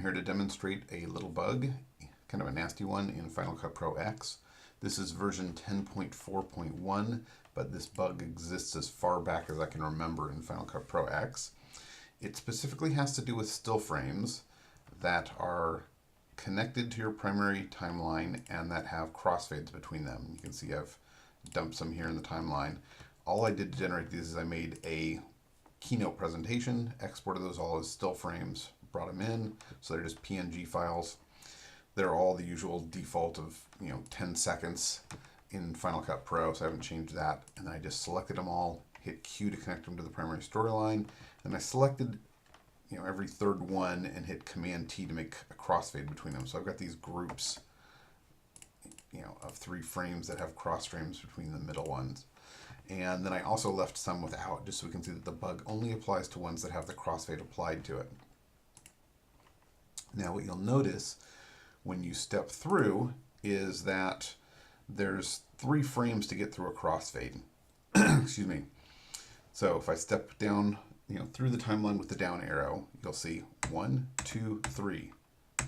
I'm here to demonstrate a little bug, kind of a nasty one, in Final Cut Pro X. This is version 10.4.1, but this bug exists as far back as I can remember in Final Cut Pro X. It specifically has to do with still frames that are connected to your primary timeline and that have crossfades between them. You can see I've dumped some here in the timeline. All I did to generate these is I made a keynote presentation, exported those all as still frames, brought them in, so they're just PNG files. They're all the usual default of 10 seconds in Final Cut Pro, so I haven't changed that. And then I just selected them all, hit Q to connect them to the primary storyline, and I selected every third one and hit Command T to make a crossfade between them. So I've got these groups of 3 frames that have cross frames between the middle ones. And then I also left some without, just so we can see that the bug only applies to ones that have the crossfade applied to it. Now what you'll notice when you step through is that there's 3 frames to get through a crossfade. Excuse me. So if I step down through the timeline with the down arrow, you'll see 1, 2, 3,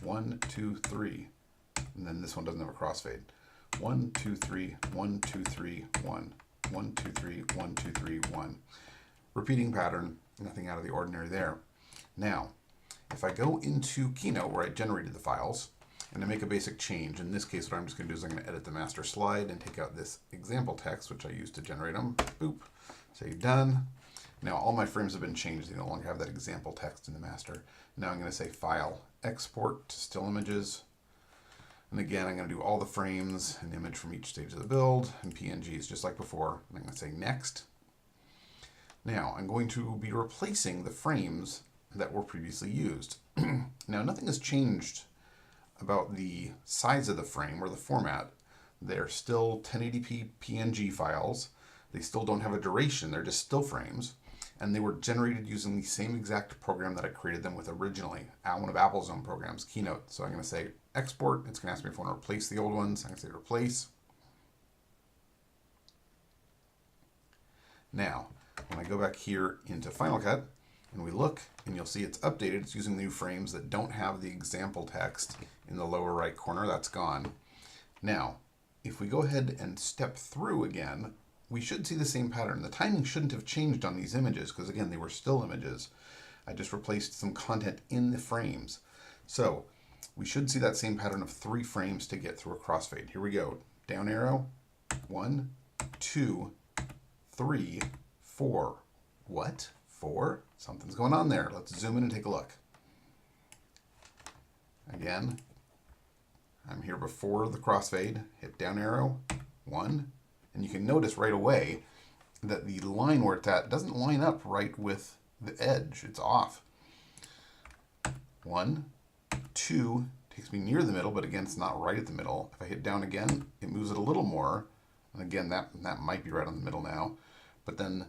1, 2, 3, and then this one doesn't have a crossfade. 1, 2, 3, 1, 2, 3, 1. 1, 2, 3, 1, 2, 3, 1. Repeating pattern, nothing out of the ordinary there. Now, if I go into Keynote where I generated the files, and I make a basic change, in this case what I'm just going to do is I'm going to edit the master slide and take out this example text, which I used to generate them. Boop. Say done. Now all my frames have been changed. They no longer have that example text in the master. Now I'm going to say File, Export to Still Images. And again, I'm going to do all the frames, an image from each stage of the build, and PNGs just like before. And I'm going to say Next. Now, I'm going to be replacing the frames that were previously used. Now, nothing has changed about the size of the frame or the format. They're still 1080p PNG files. They still don't have a duration. They're just still frames. And they were generated using the same exact program that I created them with originally, one of Apple's own programs, Keynote. So I'm going to say Export. It's going to ask me if I want to replace the old ones. I'm going to say Replace. Now, when I go back here into Final Cut, and we look, and you'll see it's updated. It's using new frames that don't have the example text in the lower right corner. That's gone. Now, if we go ahead and step through again, we should see the same pattern. The timing shouldn't have changed on these images because, again, they were still images. I just replaced some content in the frames. So we should see that same pattern of 3 frames to get through a crossfade. Here we go. Down arrow. 1, 2, 3, 4. What? 4? Something's going on there. Let's zoom in and take a look. Again, I'm here before the crossfade. Hit down arrow. 1. And you can notice right away that the line where it's at doesn't line up right with the edge. It's off. 1, 2, takes me near the middle, but again, it's not right at the middle. If I hit down again, it moves it a little more. And again, that might be right on the middle now. But then,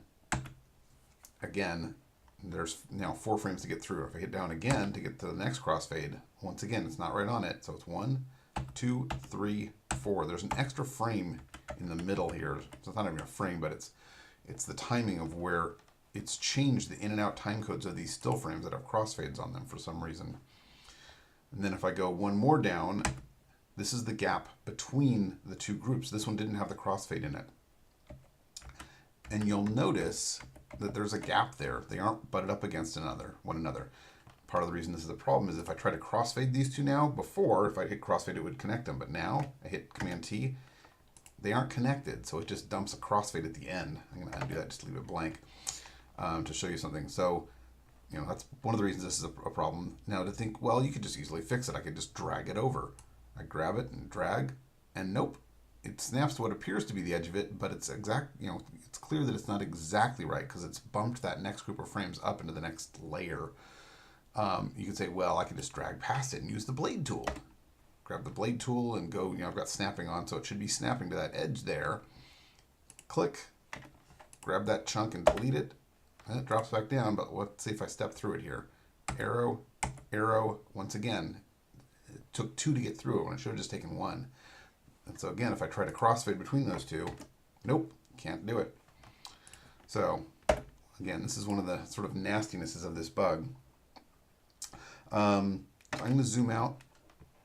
again, there's now 4 frames to get through. If I hit down again to get to the next crossfade, once again, it's not right on it. So it's 1, 2, 3, 4. There's an extra frame in the middle here. So it's not even a frame, but it's the timing of where it's changed the in and out time codes of these still frames that have crossfades on them for some reason. And then if I go one more down, this is the gap between the 2 groups. This one didn't have the crossfade in it. And you'll notice that there's a gap there. They aren't butted up against one another. Part of the reason this is a problem is if I try to crossfade these 2 now, before, if I hit crossfade, it would connect them. But now, I hit Command T, they aren't connected, so it just dumps a crossfade at the end. I'm going to undo that, just leave it blank to show you something. So, that's one of the reasons this is a problem. Now to think, well, you could just easily fix it. I could just drag it over. I grab it and drag, and nope. It snaps to what appears to be the edge of it, but it's it's clear that it's not exactly right because it's bumped that next group of frames up into the next layer. You could say, well, I could just drag past it and use the blade tool. Grab the blade tool and go, I've got snapping on, so it should be snapping to that edge there. Click, grab that chunk and delete it, and it drops back down, but let's see if I step through it here. Arrow, arrow, once again, it took 2 to get through it when it should have just taken 1. And so again, if I try to crossfade between those 2, nope, can't do it. So again, this is one of the sort of nastinesses of this bug. I'm going to zoom out,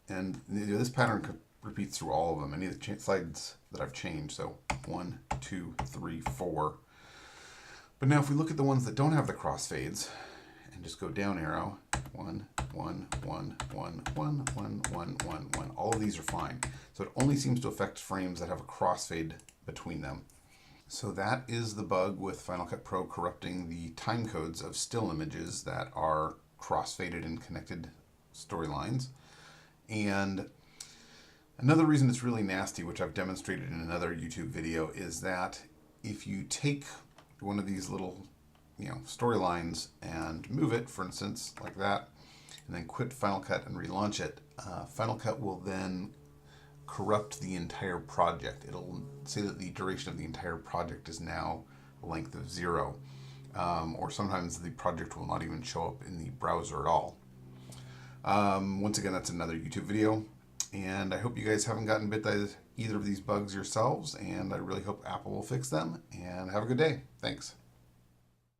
and this pattern repeats through all of them, any of the slides that I've changed. So 1, 2, 3, 4. But now if we look at the ones that don't have the crossfades, and just go down arrow, 1, 1, 1, 1, 1, 1, 1, 1, 1. All of these are fine. So it only seems to affect frames that have a crossfade between them. So that is the bug with Final Cut Pro corrupting the timecodes of still images that are crossfaded in connected storylines. And another reason it's really nasty, which I've demonstrated in another YouTube video, is that if you take one of these little storylines and move it, for instance, like that, and then quit Final Cut and relaunch it, Final Cut will then corrupt the entire project. It'll say that the duration of the entire project is now a length of 0, or sometimes the project will not even show up in the browser at all. Once again, that's another YouTube video, and I hope you guys haven't gotten bit by either of these bugs yourselves, and I really hope Apple will fix them, and have a good day. Thanks.